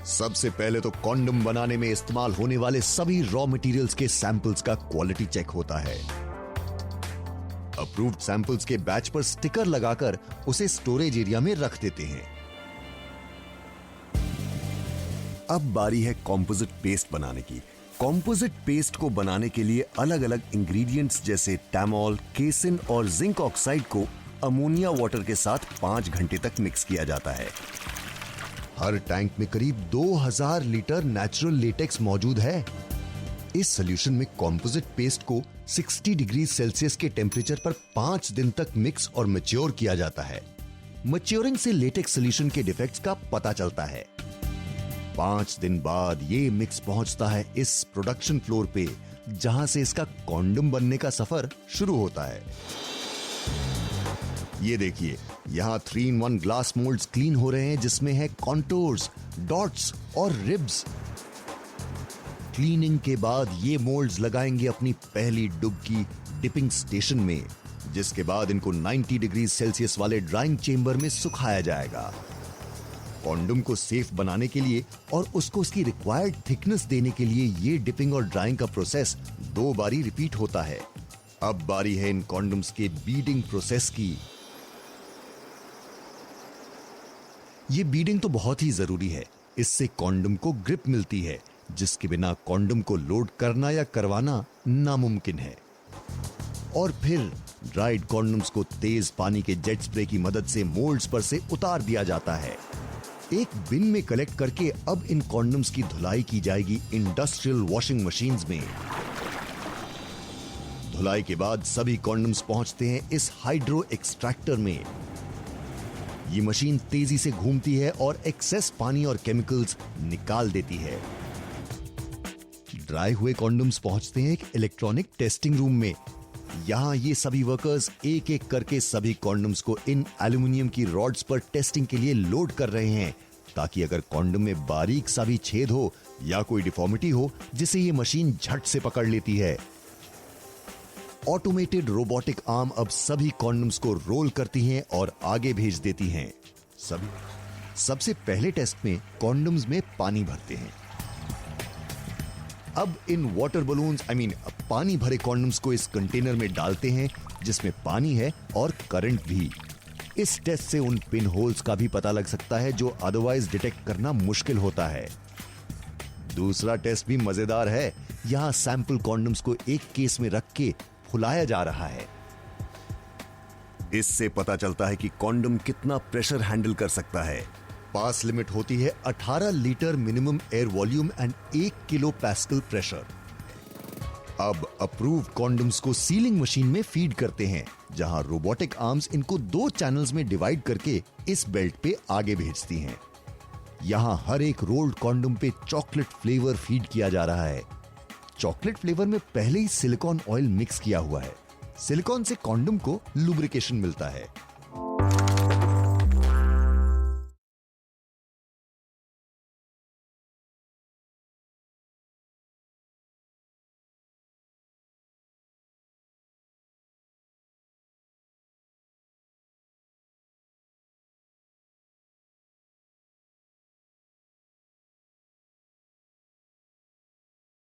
सबसे पहले तो कॉन्डम बनाने में इस्तेमाल होने वाले सभी रॉ मटेरियल्स के सैंपल्स का क्वालिटी चेक होता है। अप्रूव्ड सैंपल्स के बैच पर स्टिकर लगाकर उसे स्टोरेज एरिया में रख देते हैं। अब बारी है कॉम्पोजिट पेस्ट बनाने की। कॉम्पोजिट पेस्ट को बनाने के लिए अलग अलग इंग्रेडिएंट्स जैसे टैमोल, केसिन और जिंक ऑक्साइड को अमोनिया वाटर के साथ 5 घंटे तक मिक्स किया जाता है। हर टैंक में करीब 2000 लीटर नेचुरल लेटेक्स मौजूद है। इस सॉल्यूशन में कॉम्पोजिट पेस्ट को 60 डिग्री सेल्सियस के टेम्परेचर पर 5 दिन तक मिक्स और मैच्योर किया जाता है। मैच्योरिंग से लेटेक्स सॉल्यूशन के डिफेक्ट्स का पता चलता है। 5 दिन बाद ये मिक्स पहुंचता है इस प्रोडक्शन फ्लोर पे, जहां से इसका कॉन्डम बनने का सफर शुरू होता है। ये देखिए, यहां 3-in-1 ग्लास मोल्ड्स क्लीन हो रहे हैं, जिसमें है कॉन्टोर्स, डॉट्स और रिब्स। क्लीनिंग के बाद ये मोल्ड्स लगाएंगे अपनी पहली डुबकी डिपिंग स्टेशन में, जिसके बाद इनको 90 डिग्री सेल्सियस वाले ड्राइंग चेंबर में सुखाया जाएगा। कॉन्डम को सेफ बनाने के लिए और उसको उसकी रिक्वायर्ड थिकनेस देने के लिए ये डिपिंग और ड्राइंग का प्रोसेस 2 बारी रिपीट होता है। अब बारी है इन कॉन्डम्स के बीडिंग प्रोसेस की। ये बीडिंग तो बहुत ही जरूरी है। इससे कॉन्डम को ग्रिप मिलती है, जिसके बिना कॉन्डम को लोड करना या करवाना नामुमकिन है। और फिर ड्राइड कॉन्डम्स को तेज पानी के जेट स्प्रे की मदद से मोल्ड्स पर से उतार दिया जाता है। एक बिन में कलेक्ट करके अब इन कॉन्डम्स की धुलाई की जाएगी इंडस्ट्रियल वॉशिंग मशीन्स में। धुलाई के बाद सभी कॉन्डम्स पहुंचते हैं इस हाइड्रो एक्सट्रैक्टर में। ये मशीन तेजी से घूमती है और एक्सेस पानी और केमिकल्स निकाल देती है। ड्राई हुए कॉन्डम्स पहुंचते हैं एक इलेक्ट्रॉनिक टेस्टिंग रूम में। यहां ये सभी वर्कर्स एक एक करके सभी कॉन्डम्स को इन एल्यूमिनियम की रॉड्स पर टेस्टिंग के लिए लोड कर रहे हैं, ताकि अगर कॉन्डम में बारीक सा भी छेद हो या कोई डिफॉर्मिटी हो, जिसे ये मशीन झट से पकड़ लेती है। ऑटोमेटेड रोबोटिक आर्म अब सभी कॉन्डम्स को रोल करती हैं और आगे भेज देती हैं। सबसे पहले टेस्ट में कॉन्डम्स में पानी भरते हैं। अब इन वाटर बलून्स पानी भरे कॉन्डम्स को इस कंटेनर में डालते हैं, जिसमें पानी है और करंट भी। इस टेस्ट से उन पिन होल्स का भी पता लग सकता है जो अदरवाइज डिटेक्ट करना मुश्किल होता है। दूसरा टेस्ट भी मजेदार है। यहां सैंपल कॉन्डम्स को एक केस में रख के फुलाया जा रहा है। इससे पता चलता है कि कॉन्डम कितना प्रेशर हैंडल कर सकता है। पास लिमिट होती है 18 litre minimum air volume and 1 kilo pascal pressure. अब अप्रूव्ड कॉन्डम्स को सीलिंग मशीन में फीड करते हैं, जहां रोबोटिक आर्म्स इनको 2 चैनल्स में डिवाइड करके इस बेल्ट पे आगे भेजती हैं। यहां हर एक रोल्ड कॉन्डम पे चॉकलेट फ्लेवर फीड किया जा रहा है। चॉकलेट फ्लेवर में पहले ही सिलिकॉन ऑयल मिक्स किया हुआ है। सिलिकॉन से कॉन्डम को लुब्रिकेशन मिलता है।